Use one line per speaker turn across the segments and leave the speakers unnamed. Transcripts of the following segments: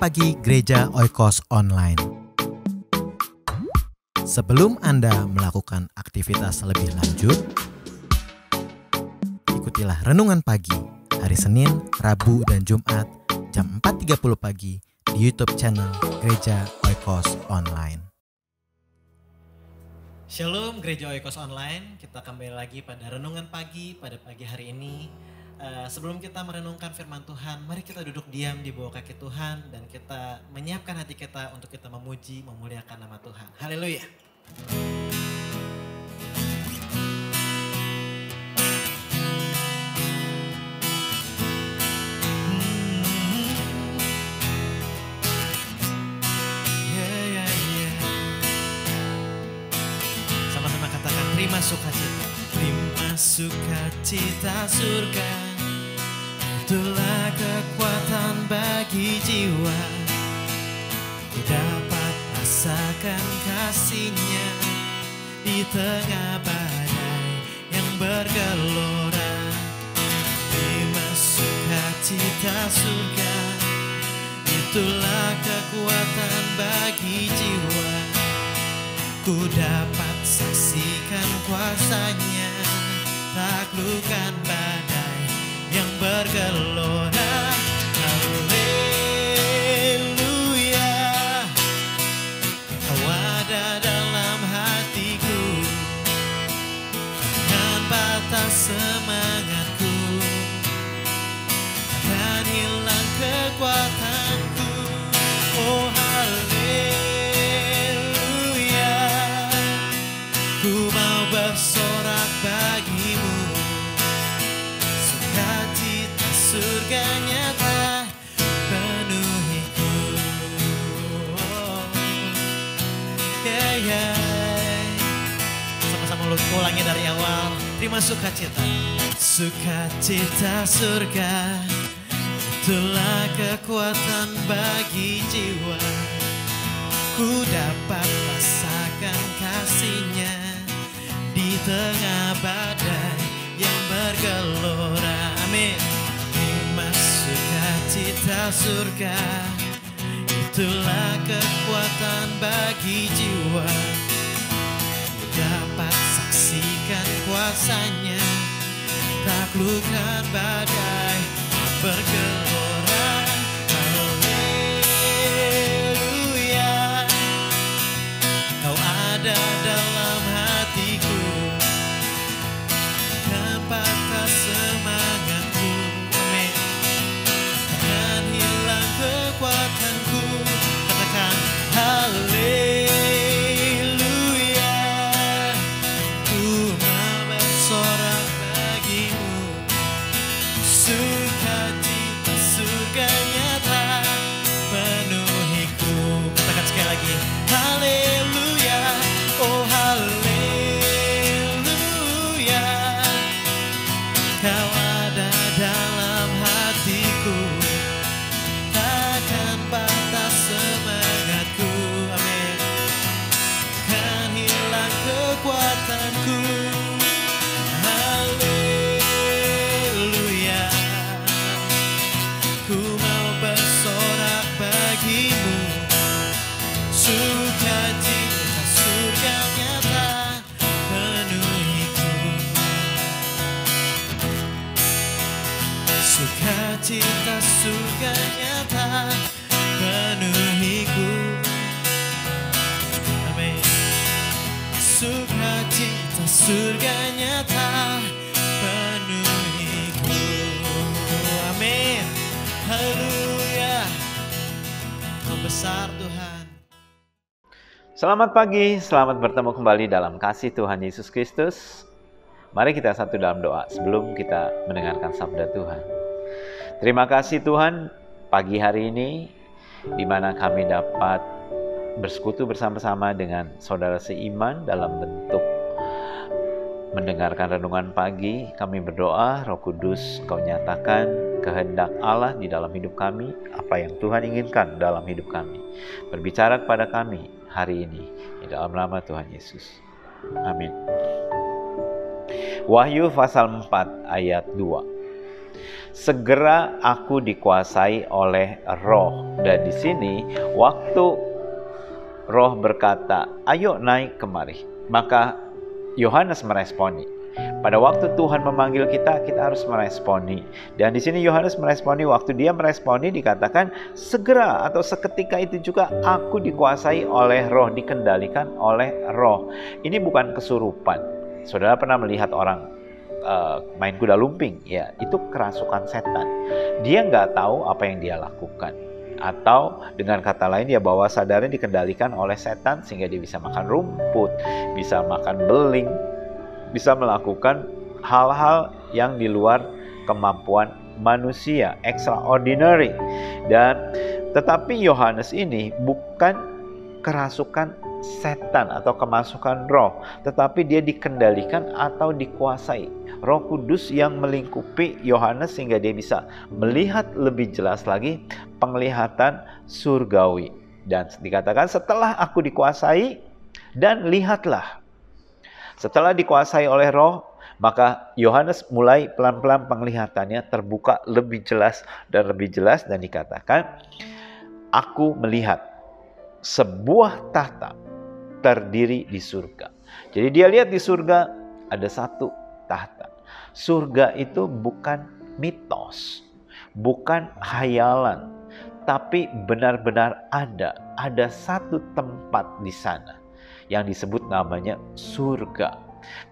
Pagi Gereja Oikos Online. Sebelum Anda melakukan aktivitas lebih lanjut, ikutilah Renungan Pagi hari Senin, Rabu, dan Jumat jam 4.30 pagi di YouTube channel Gereja Oikos Online. Shalom Gereja Oikos Online, kita kembali lagi pada Renungan Pagi pada pagi hari ini. Sebelum kita merenungkan firman Tuhan, mari kita duduk diam di bawah kaki Tuhan dan kita menyiapkan hati kita untuk kita memuji, memuliakan nama Tuhan. Haleluya. Sama-sama katakan terima sukacita. Terima sukacita surga, itulah kekuatan bagi jiwa. Ku dapat rasakan kasih-Nya di tengah badai yang bergelora. Terima sukacita surga, itulah kekuatan bagi jiwa. Ku dapat saksikan kuasa-Nya, taklukkan badai yang bergelora. Haleluya, Kau ada dalam hatiku, takkan batas semangatku, takkan hilang kekuatanku. Oh haleluya, ku mau bersorak bagimu. Sukacita surga nyata penuhiku. Sama-sama ulangi dari awal. Terima sukacita. Sukacita surga, itulah kekuatan bagi jiwa. Ku dapat rasakan kasih-Nya di tengah badai yang bergelora. Amin. Terima sukacita surga, itulah kekuatan bagi jiwa. Ku dapat saksikan kuasa-Nya, taklukkan badai bergelora. Haleluya, Kau ada dalam hatiku, takkan patah semangatku. Amin. Takkan hilang kekuatanku. Katakan haleluya, ku mau bersorak bagimu. Sukacita surga nyata penuhiku. Katakan sekali lagi haleluya. Oh haleluya, Kau ada dalam hatiku, takkan patah semangatku. Amin. Takkan hilang kekuatanku. Haleluya, ku mau bersorak bagimu. Sukacita surga nyata penuhiku. Sukacita surga nyata penuhiku. Amin. Sukacita surga nyata penuhiku. Amin. Haleluya. Kau besar Tuhan.
Selamat pagi, selamat bertemu kembali dalam kasih Tuhan Yesus Kristus. Mari kita satu dalam doa sebelum kita mendengarkan sabda Tuhan. Terima kasih Tuhan, pagi hari ini di mana kami dapat bersekutu bersama-sama dengan saudara seiman dalam bentuk mendengarkan renungan pagi. Kami berdoa, Roh Kudus, Kau nyatakan kehendak Allah di dalam hidup kami, apa yang Tuhan inginkan dalam hidup kami. Berbicara kepada kami hari ini di dalam nama Tuhan Yesus. Amin. Wahyu pasal 4 ayat 2. segera aku dikuasai oleh Roh. Dan di sini waktu Roh berkata, ayo naik kemari, maka Yohanes meresponi. Pada waktu Tuhan memanggil kita, kita harus meresponi. Dan di sini Yohanes meresponi, waktu dia meresponi dikatakan segera atau seketika itu juga aku dikuasai oleh Roh, dikendalikan oleh Roh. Ini bukan kesurupan. Saudara pernah melihat orang main kuda lumping? Ya, itu kerasukan setan. Dia nggak tahu apa yang dia lakukan. Atau dengan kata lain, dia bawah sadarnya dikendalikan oleh setan sehingga dia bisa makan rumput, bisa makan beling, bisa melakukan hal-hal yang di luar kemampuan manusia, extraordinary. Dan tetapi Yohanes ini bukan kerasukan setan atau kemasukan roh, tetapi dia dikendalikan atau dikuasai Roh Kudus yang melingkupi Yohanes sehingga dia bisa melihat lebih jelas lagi penglihatan surgawi. Dan dikatakan setelah aku dikuasai dan lihatlah. Setelah dikuasai oleh Roh, maka Yohanes mulai pelan-pelan penglihatannya terbuka lebih jelas dan dikatakan, aku melihat sebuah tahta terdiri di surga. Jadi dia lihat di surga ada satu tahta. Surga itu bukan mitos, bukan hayalan, tapi benar-benar ada. Ada satu tempat di sana yang disebut namanya surga.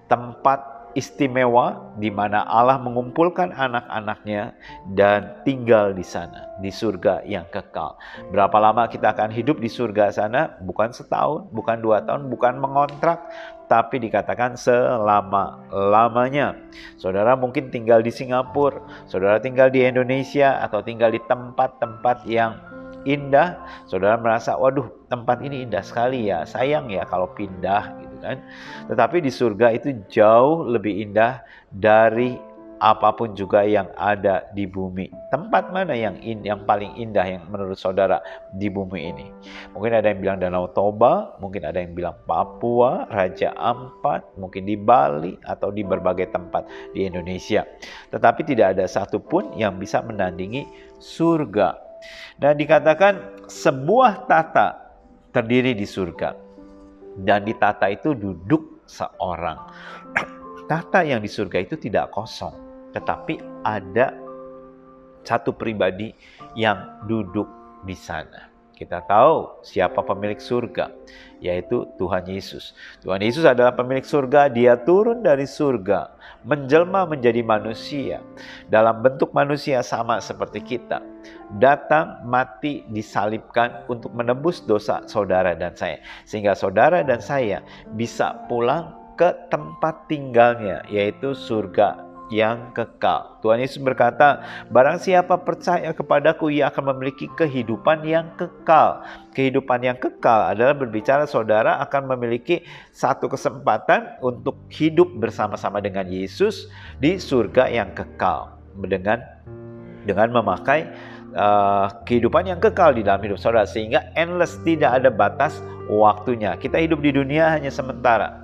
Tempat istimewa di mana Allah mengumpulkan anak-anaknya dan tinggal di sana, di surga yang kekal. Berapa lama kita akan hidup di surga sana? Bukan setahun, bukan 2 tahun, bukan mengontrak, tapi dikatakan selama-lamanya. Saudara mungkin tinggal di Singapura, saudara tinggal di Indonesia, atau tinggal di tempat-tempat yang indah, saudara merasa, waduh tempat ini indah sekali ya, sayang ya kalau pindah gitu kan. Tetapi di surga itu jauh lebih indah dari apapun juga yang ada di bumi. Tempat mana yang paling indah yang menurut saudara di bumi ini? Mungkin ada yang bilang Danau Toba, mungkin ada yang bilang Papua, Raja Ampat, mungkin di Bali, atau di berbagai tempat di Indonesia. Tetapi tidak ada satupun yang bisa menandingi surga. Dan dikatakan sebuah tahta terdiri di surga. Dan di tahta itu duduk seorang. Tahta yang di surga itu tidak kosong, tetapi ada satu pribadi yang duduk di sana. Kita tahu siapa pemilik surga, yaitu Tuhan Yesus. Tuhan Yesus adalah pemilik surga. Dia turun dari surga, menjelma menjadi manusia, dalam bentuk manusia sama seperti kita. Datang, mati, disalibkan untuk menebus dosa saudara dan saya. Sehingga saudara dan saya bisa pulang ke tempat tinggalnya, yaitu surga yang kekal. Tuhan Yesus berkata, barang siapa percaya kepadaku, ia akan memiliki kehidupan yang kekal. Kehidupan yang kekal adalah berbicara saudara akan memiliki satu kesempatan untuk hidup bersama-sama dengan Yesus di surga yang kekal. Dengan memakai kehidupan yang kekal di dalam hidup saudara, sehingga endless, tidak ada batas waktunya. Kita hidup di dunia hanya sementara,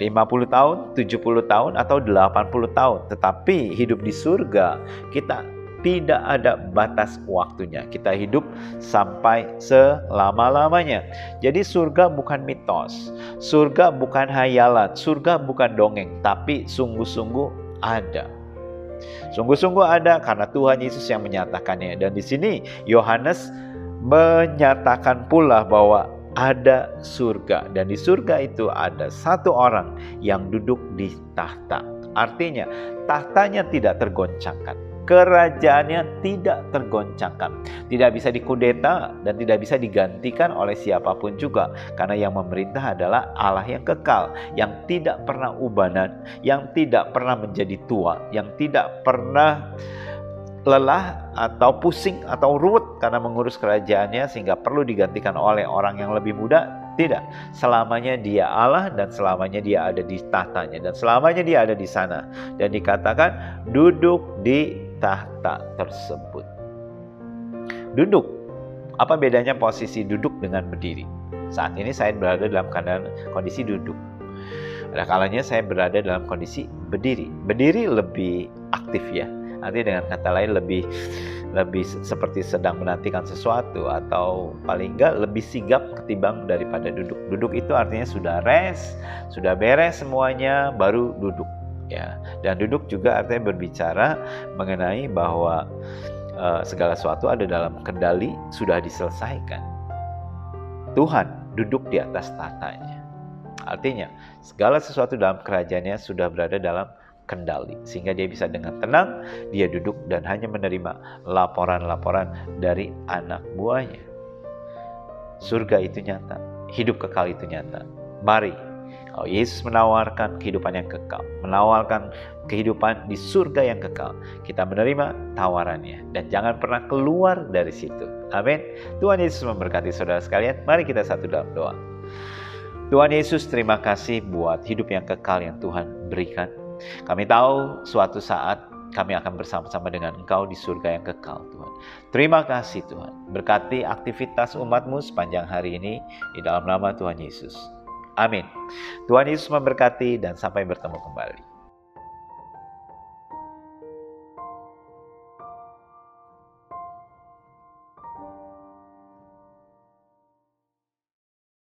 50 tahun, 70 tahun, atau 80 tahun. Tetapi hidup di surga, kita tidak ada batas waktunya. Kita hidup sampai selama-lamanya. Jadi surga bukan mitos, surga bukan hayalan, surga bukan dongeng, tapi sungguh-sungguh ada. Sungguh-sungguh ada karena Tuhan Yesus yang menyatakannya. Dan di sini Yohanes menyatakan pula bahwa ada surga, dan di surga itu ada satu orang yang duduk di tahta. Artinya tahtanya tidak tergoncangkan, kerajaannya tidak tergoncangkan, tidak bisa dikudeta dan tidak bisa digantikan oleh siapapun juga, karena yang memerintah adalah Allah yang kekal, yang tidak pernah ubanan, yang tidak pernah menjadi tua, yang tidak pernah lelah atau pusing atau ruwet karena mengurus kerajaannya sehingga perlu digantikan oleh orang yang lebih muda. Tidak, selamanya dia Allah dan selamanya dia ada di tahtanya dan selamanya dia ada di sana. Dan dikatakan duduk di tahta tersebut. Duduk, apa bedanya posisi duduk dengan berdiri? Saat ini saya berada dalam keadaan kondisi duduk. Ada kalanya saya berada dalam kondisi berdiri. Berdiri lebih aktif ya. Artinya dengan kata lain lebih seperti sedang menantikan sesuatu, atau paling enggak lebih sigap ketimbang daripada duduk. Duduk itu artinya sudah rest, sudah beres semuanya, baru duduk. Ya, dan duduk juga artinya berbicara mengenai bahwa segala sesuatu ada dalam kendali, sudah diselesaikan. Tuhan duduk di atas tatanya. Artinya segala sesuatu dalam kerajaannya sudah berada dalam kendali, sehingga dia bisa dengan tenang dia duduk dan hanya menerima laporan-laporan dari anak buahnya. Surga itu nyata, hidup kekal itu nyata. Mari, Yesus menawarkan kehidupan yang kekal, menawarkan kehidupan di surga yang kekal. Kita menerima tawarannya dan jangan pernah keluar dari situ. Amin. Tuhan Yesus memberkati saudara sekalian. Mari kita satu dalam doa. Tuhan Yesus, terima kasih buat hidup yang kekal yang Tuhan berikan. Kami tahu suatu saat kami akan bersama-sama dengan Engkau di surga yang kekal, Tuhan. Terima kasih Tuhan. Berkati aktivitas umat-Mu sepanjang hari ini di dalam nama Tuhan Yesus. Amin. Tuhan Yesus memberkati dan sampai bertemu kembali.